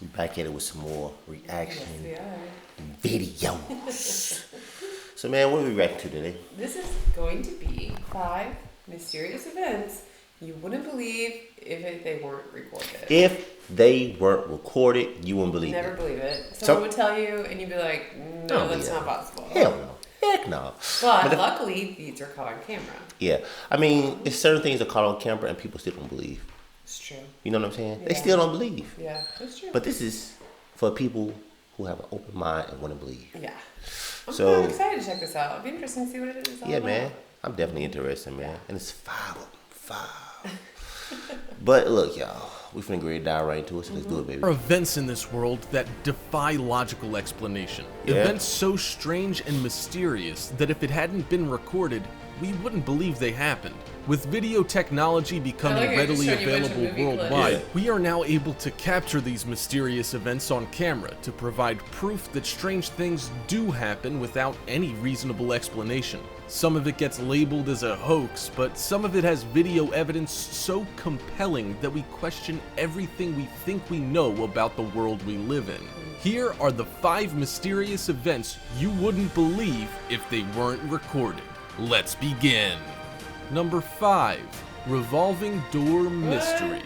We back at it with some more reaction Yes, videos. So man, what are we reacting to today? This is going to be 5 mysterious events you wouldn't believe if they weren't recorded. If they weren't recorded, you wouldn't believe Never it. believe it. Someone would tell you and you'd be like, no, that's not possible. Hell no. Heck no. But luckily, these are caught on camera. Yeah. I mean, it's certain things are caught on camera and people still don't believe. It's true. You know what I'm saying? Yeah. They still don't believe. Yeah, that's true. But this is for people who have an open mind and want to believe. Yeah. I'm So- kind of excited to check this out. It'll be interesting to see what it is all Yeah, about. man. I'm definitely interested, man. And it's 5 of them. 5. But look, y'all. We finna go ahead and dive right into it, so let's do it, baby. There are events in this world that defy logical explanation. Yeah. Events so strange and mysterious that if it hadn't been recorded, we wouldn't believe they happened. With video technology becoming I readily just showed you a bunch of available movie clips. worldwide, Yeah. we are now able to capture these mysterious events on camera to provide proof that strange things do happen without any reasonable explanation. Some of it gets labeled as a hoax, but some of it has video evidence so compelling that we question everything we think we know about the world we live in. Here are the 5 mysterious events you wouldn't believe if they weren't recorded. Let's begin. Number 5. Revolving Door Mystery.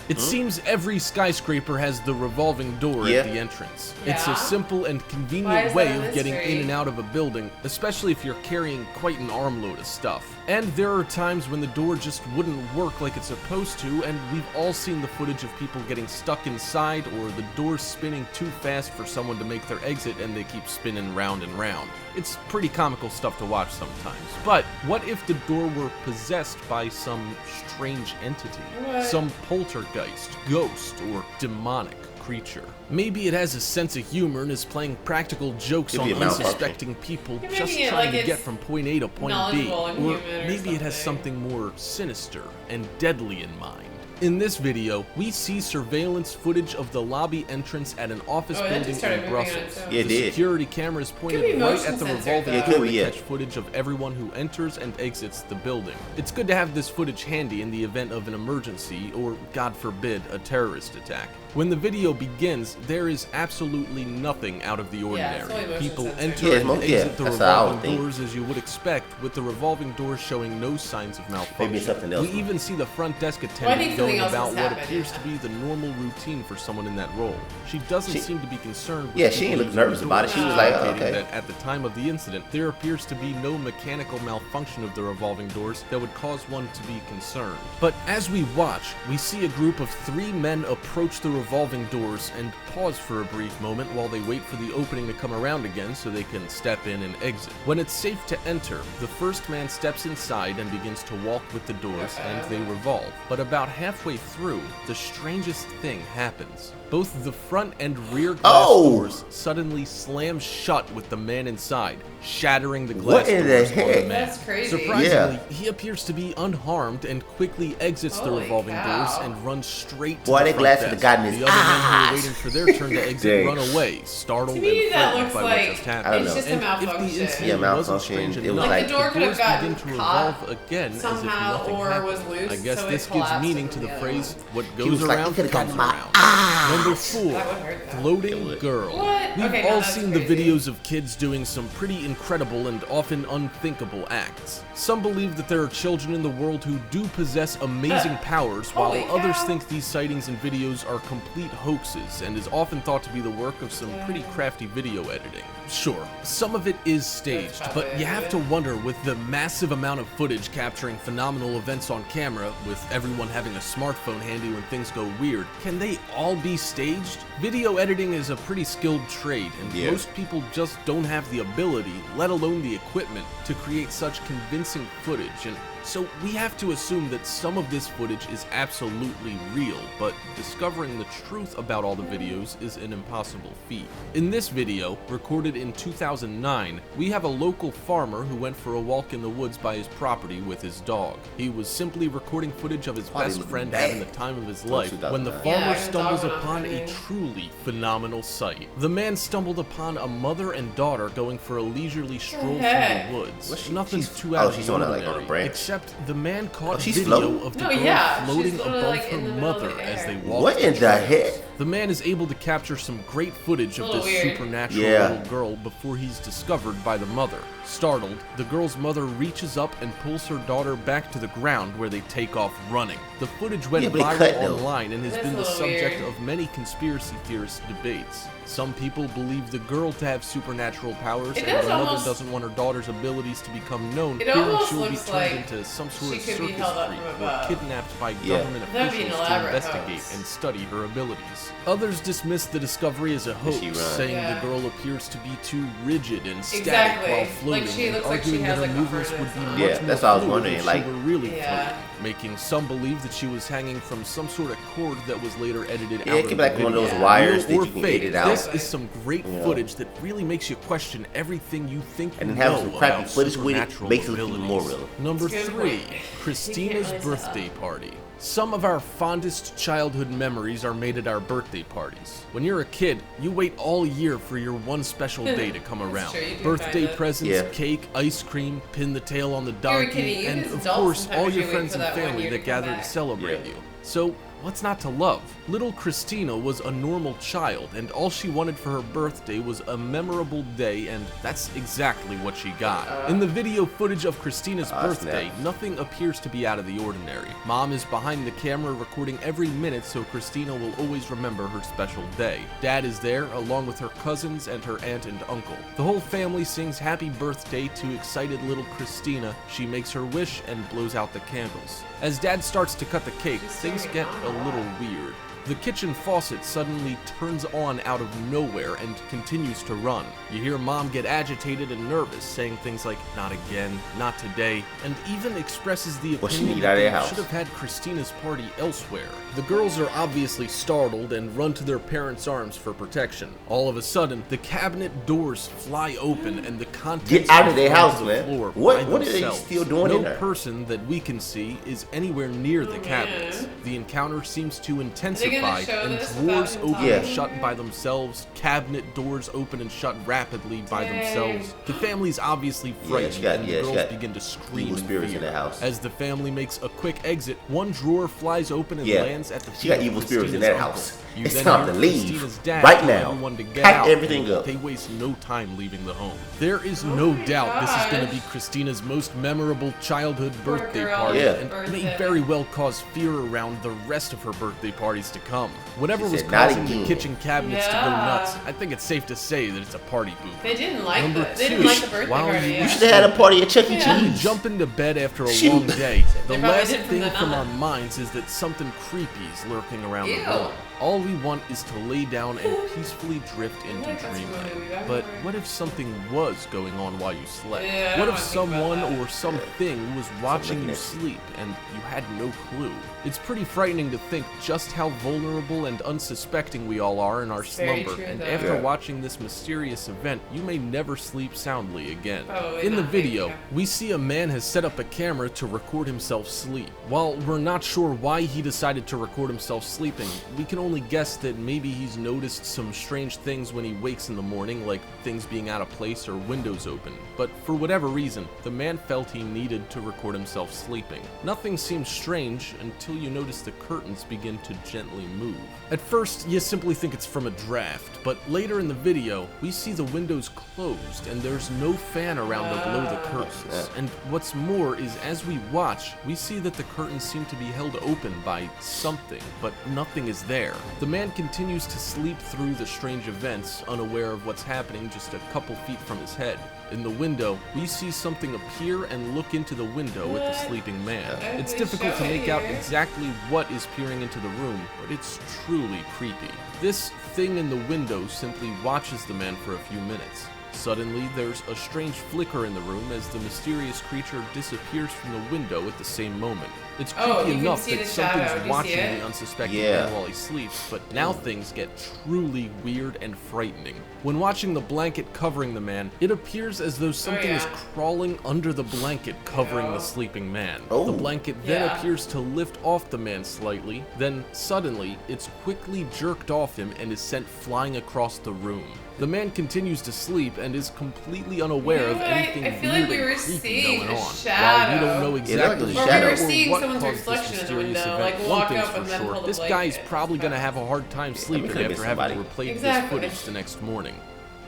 It seems every skyscraper has the revolving door Yeah. at the entrance. It's Yeah. a simple and Why convenient is way that a of getting mystery? in and out of a building, especially if you're carrying quite an armload of stuff. And there are times when the door just wouldn't work like it's supposed to, and we've all seen the footage of people getting stuck inside or the door spinning too fast for someone to make their exit and they keep spinning round and round. It's pretty comical stuff to watch sometimes. But what if the door were possessed by some strange entity? What? Some poltergeist, ghost, or demonic creature. Maybe it has a sense of humor and is playing practical jokes Could on be a malfunction. unsuspecting people Yeah, just maybe trying like to get it's from point A to point B. knowledgeable and Or human or maybe it has something more sinister and deadly in mind. In this video, we see surveillance footage of the lobby entrance at an office Oh, that building just started in moving on Brussels. its own. Yeah, it The did. security camera is Could be pointed right motion at the censored, revolving though. It door could be, to yeah. catch footage of everyone who enters and exits the building. It's good to have this footage handy in the event of an emergency or, God forbid, a terrorist attack. When the video begins, there is absolutely nothing out of the it's ordinary. only motion People censored. enter Yeah, and yeah, exit the that's what I would revolving think. doors as you would expect, with the revolving doors showing no signs of malfunction. Maybe something else. We even see the front desk think attendant something going else about has what happened, appears yeah. to be the normal routine for someone in that role. She doesn't She- seem to be concerned with Yeah, she ain't people look using nervous the about it. doors, She was like, oh, indicating okay. that at the time of the incident, there appears to be no mechanical malfunction of the revolving doors that would cause one to be concerned. But as we watch, we see a group of 3 men approach the revolving doors and pause for a brief moment while they wait for the opening to come around again so they can step in and exit. When it's safe to enter, the first man steps inside and begins to walk with the doors, and they revolve. But about halfway through, the strangest thing happens. Both the front and rear glass doors suddenly slam shut with the man inside, shattering the glass What in the doors on the heck? man. That's crazy. Surprisingly, he appears to be unharmed and quickly exits the Holy revolving cow. doors and runs straight to Boy, the that front glass desk. would've gotten his The other men who eyes. were waiting for their turn to exit Dang. run away, startled To me, and that frightened looks by like what just happened. I don't it's know. just a And if the malfunction. incident Yeah, wasn't malfunction. strange It enough, was like- the door could have doors begin gotten to caught revolve again as if somehow nothing or happened. was loose, I guess so it this gives collapsed meaning to into the the phrase, other what He goes was like, around "You could've comes gotten my around." Number 4, That would hurt, though. It floating would. girl. What? We've Okay, no, all that's seen crazy. the videos of kids doing some pretty incredible and often unthinkable acts. Some believe that there are children in the world who do possess amazing powers, while Holy others cow. think these sightings and videos are complete hoaxes and is often thought to be the work of some pretty crafty video editing. Sure, some of it is staged, but you have to wonder, with the massive amount of footage capturing phenomenal events on camera, with everyone having a smartphone handy when things go weird, can they all be staged? Video editing is a pretty skilled trade, and Yeah. most people just don't have the ability, let alone the equipment, to create such convincing footage, and so we have to assume that some of this footage is absolutely real, but discovering the truth about all the videos is an impossible feat. In this video, recorded in 2009, we have a local farmer who went for a walk in the woods by his property with his dog. He was simply recording footage of his Probably best looking friend bad. having the time of his life when the 2009. farmer Yeah, his stumbles dog went upon off a running. truly phenomenal sight. The man stumbled upon a mother and daughter going for a leisurely stroll heck? through the woods. What's she- Nothing she's- too oh, out of she's the on a, like, ordinary, on a branch? except the man caught she's video floating? of the No, girl yeah, she's floating literally, above like, her in the middle of mother the as air. they walked What in the the trail. heck? The man is able to capture some great footage of this weird. supernatural little girl before he's discovered by the mother. Startled, the girl's mother reaches up and pulls her daughter back to the ground where they take off running. The footage went viral online and has been the subject of many conspiracy theorist debates. Some people believe the girl to have supernatural powers, and the mother doesn't want her daughter's abilities to become known, fearing she will be turned into some sort of circus freak or kidnapped by government officials to investigate and study her abilities. Others dismiss the discovery as a hoax, saying the girl appears to be too rigid and static while floating, and arguing that her movements would be much more fluid if she were really floating, making some believe that she was hanging from some sort of cord that was later edited out of the video. One of those wires that you can edit out. This is some great footage that really makes you question everything you think you and know some crappy about footage with it supernatural makes it abilities. even more real. Number 3, Christina's birthday party. Some of our fondest childhood memories are made at our birthday parties. When you're a kid, you wait all year for your one special day to come around. Birthday presents, cake, ice cream, pin the tail on the donkey, and of course all your friends and family that gather to celebrate you. So, what's not to love? Little Christina was a normal child, and all she wanted for her birthday was a memorable day, and that's exactly what she got. In the video footage of Christina's birthday, nothing appears to be out of the ordinary. Mom is behind the camera recording every minute so Christina will always remember her special day. Dad is there, along with her cousins and her aunt and uncle. The whole family sings happy birthday to excited little Christina. She makes her wish and blows out the candles. As Dad starts to cut the cake, things get a little weird. The kitchen faucet suddenly turns on out of nowhere and continues to run. You hear Mom get agitated and nervous, saying things like, "Not again, not today," and even expresses the opinion that they should have had Christina's party elsewhere. The girls are obviously startled and run to their parents' arms for protection. All of a sudden, the cabinet doors fly open and the contents get out of their house, the man. floor What by are they themselves. still doing in there? No person that we can see is anywhere near the cabinets. The encounter seems to intensify, and drawers open and shut by themselves, cabinet doors open and shut rapidly by themselves. The family's obviously frightened, and the girls begin to scream in fear. In the house. As the family makes a quick exit, one drawer flies open and lands at the feet she got of evil spirits in Christina's that uncle. house. You It's then time hear to leave Christina's dad right tell now. everyone to get Pack out, everything and up. they waste no time leaving the home. There is no doubt this is going to be Christina's most memorable childhood birthday party, and may very well cause fear around the rest of her birthday parties to come. Whatever was causing the kitchen cabinets to go nuts, I think it's safe to say that it's a party poop. They didn't like Number They didn't like the birthday party. You should have had a party at Chuck E. When we Cheese. jump into bed after a long day, the They probably last did from thing the from our nun. minds is that something creepy is lurking around the Ew. room. All we want is to lay down and peacefully drift into That's really dreamland. weird. But what if something was going on while you slept? Yeah, I What don't if wanna think about someone that. or something was watching you sleep and you had no clue? It's pretty frightening to think just how vulnerable and unsuspecting we all are in our Very slumber, true, and though. after watching this mysterious event, you may never sleep soundly again. Probably In the not, video, thank we see a man has set up a camera to record himself sleep. While we're not sure why he decided to record himself sleeping, we can only guess that maybe he's noticed some strange things when he wakes in the morning, like things being out of place or windows open. But for whatever reason, the man felt he needed to record himself sleeping. Nothing seems strange until you notice the curtains begin to gently move. At first, you simply think it's from a draft, but later in the video, we see the windows closed and there's no fan around or below the curtains. And what's more is as we watch, we see that the curtains seem to be held open by something, but nothing is there. The man continues to sleep through the strange events, unaware of what's happening just a couple feet from his head. In the window, we see something appear and look into the window at the sleeping man. It's difficult to make out exactly what is peering into the room, but it's truly creepy. This thing in the window simply watches the man for a few minutes. Suddenly, there's a strange flicker in the room as the mysterious creature disappears from the window at the same moment. It's creepy enough that something's watching the unsuspecting man while he sleeps, but now things get truly weird and frightening. When watching the blanket covering the man, it appears as though something is crawling under the blanket covering the sleeping man. The blanket then appears to lift off the man slightly, then suddenly, it's quickly jerked off him and is sent flying across the room. The man continues to sleep, and is completely unaware of anything I feel weird like we were and creepy seeing going a on. shadow. While we don't know exactly Or we were or seeing what someone's caused this reflection in the mysterious window, event, like, one walk thing's up for and then sure, pull the this blanket. guy's probably That's gonna have a hard time sleeping could've been after having somebody. replayed Exactly. this footage the next morning.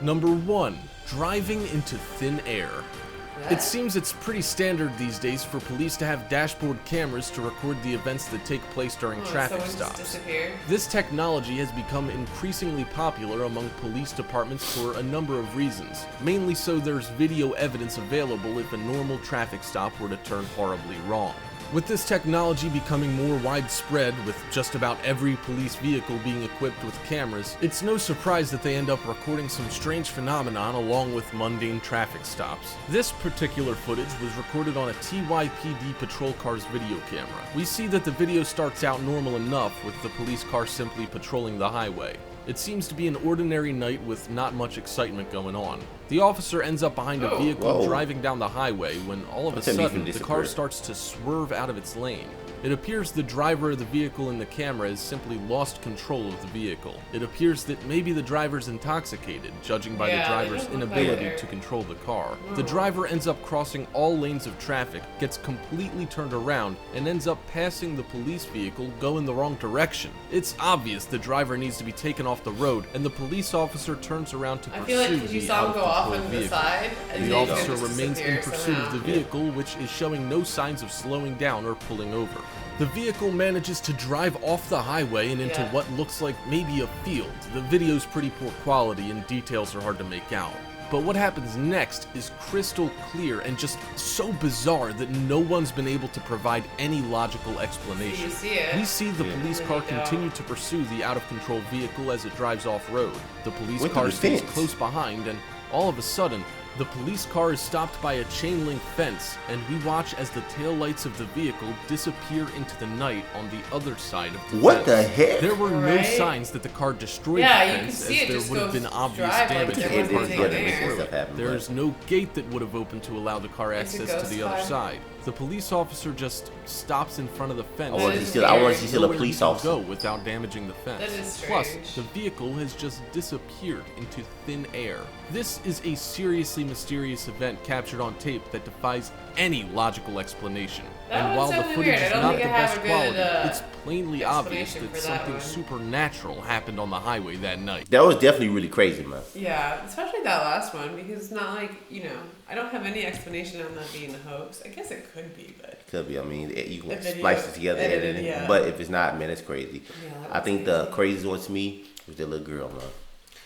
Number 1. Driving into thin air. It seems it's pretty standard these days for police to have dashboard cameras to record the events that take place during traffic someone just stops. disappeared. This technology has become increasingly popular among police departments for a number of reasons. Mainly so there's video evidence available if a normal traffic stop were to turn horribly wrong. With this technology becoming more widespread, with just about every police vehicle being equipped with cameras, it's no surprise that they end up recording some strange phenomenon along with mundane traffic stops. This particular footage was recorded on a TYPD patrol car's video camera. We see that the video starts out normal enough, with the police car simply patrolling the highway. It seems to be an ordinary night with not much excitement going on. The officer ends up behind a vehicle driving down the highway when all of a sudden the car starts to swerve out of its lane. It appears the driver of the vehicle in the camera has simply lost control of the vehicle. It appears that maybe the driver's intoxicated, judging by the driver's inability to control the car. The driver ends up crossing all lanes of traffic, gets completely turned around, and ends up passing the police vehicle going the wrong direction. It's obvious the driver needs to be taken off the road, and the police officer turns around to pursue the out-of-control vehicle. The officer remains in pursuit of the vehicle, which is showing no signs of slowing down or pulling over. The vehicle manages to drive off the highway and into what looks like maybe a field. The video's pretty poor quality and details are hard to make out. But what happens next is crystal clear and just so bizarre that no one's been able to provide any logical explanation. We see the police car continue to pursue the out-of-control vehicle as it drives off-road. The police car stays close behind, and all of a sudden, the police car is stopped by a chain link fence, and we watch as the taillights of the vehicle disappear into the night on the other side of the fence. What the heck? There were no signs that the car destroyed the fence, as there would have been obvious damage to the car driving through it. There is no gate that would have opened to allow the car access to the other side. The police officer just stops in front of the fence. I want to see a police officer go without damaging the fence. That is strange. Plus, the vehicle has just disappeared into thin air. This is a seriously mysterious event captured on tape that defies any logical explanation. And while the footage is not the best quality, it's plainly obvious that something supernatural happened on the highway that night. That was definitely really crazy, man. Yeah, especially that last one, because it's not like, I don't have any explanation on that being a hoax. I guess it could be, but... It could be. I mean, you can splice it together, edited, but if it's not, man, it's crazy. Yeah, I think the craziest one to me was that little girl, man.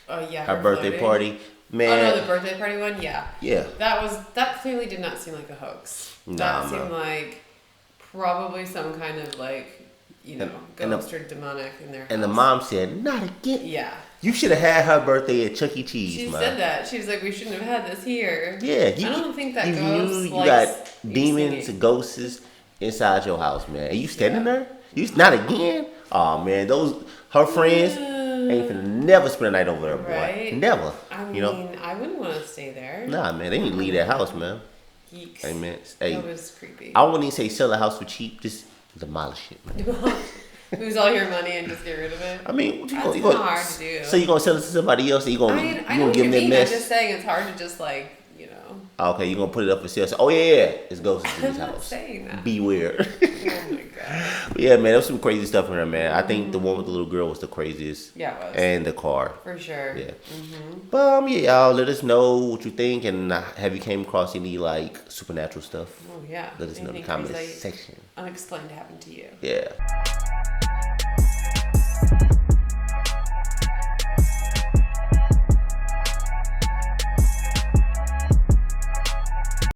Oh, yeah. Her birthday party. Man. Oh, no, the birthday party one? Yeah. Yeah. That clearly did not seem like a hoax. That seemed like probably some kind of ghost or demonic in there. And the mom said, "Not again." Yeah. You should have had her birthday at Chuck E. Cheese, She man. said that. She was like, we shouldn't have had this here. Yeah. I don't think that you got demons and ghosts inside your house, man. And you standing there? Not again? Oh, man. Her friends ain't finna never spend a night over there, boy. Right? Never. I mean, I wouldn't want to stay there. Nah, man. They need to leave that house, man. Geeks. Hey, man. That was creepy. I wouldn't even say sell a house for cheap. Just demolish it, man. Lose all your money and just get rid of it. I mean, that's hard to do. So you gonna sell it to somebody else? And you gonna give them that mess? I'm just saying it's hard to just Okay, you gonna put it up for sale? So, it's ghosts in this house. I'm not saying that. Beware. Oh my god. But yeah, man, there was some crazy stuff in there, man. I think the one with the little girl was the craziest. Yeah, it was. And the car. For sure. Yeah. But y'all let us know what you think, and have you came across any supernatural stuff? Oh yeah. Let us know in the comment section. Unexplained happened to you. Yeah.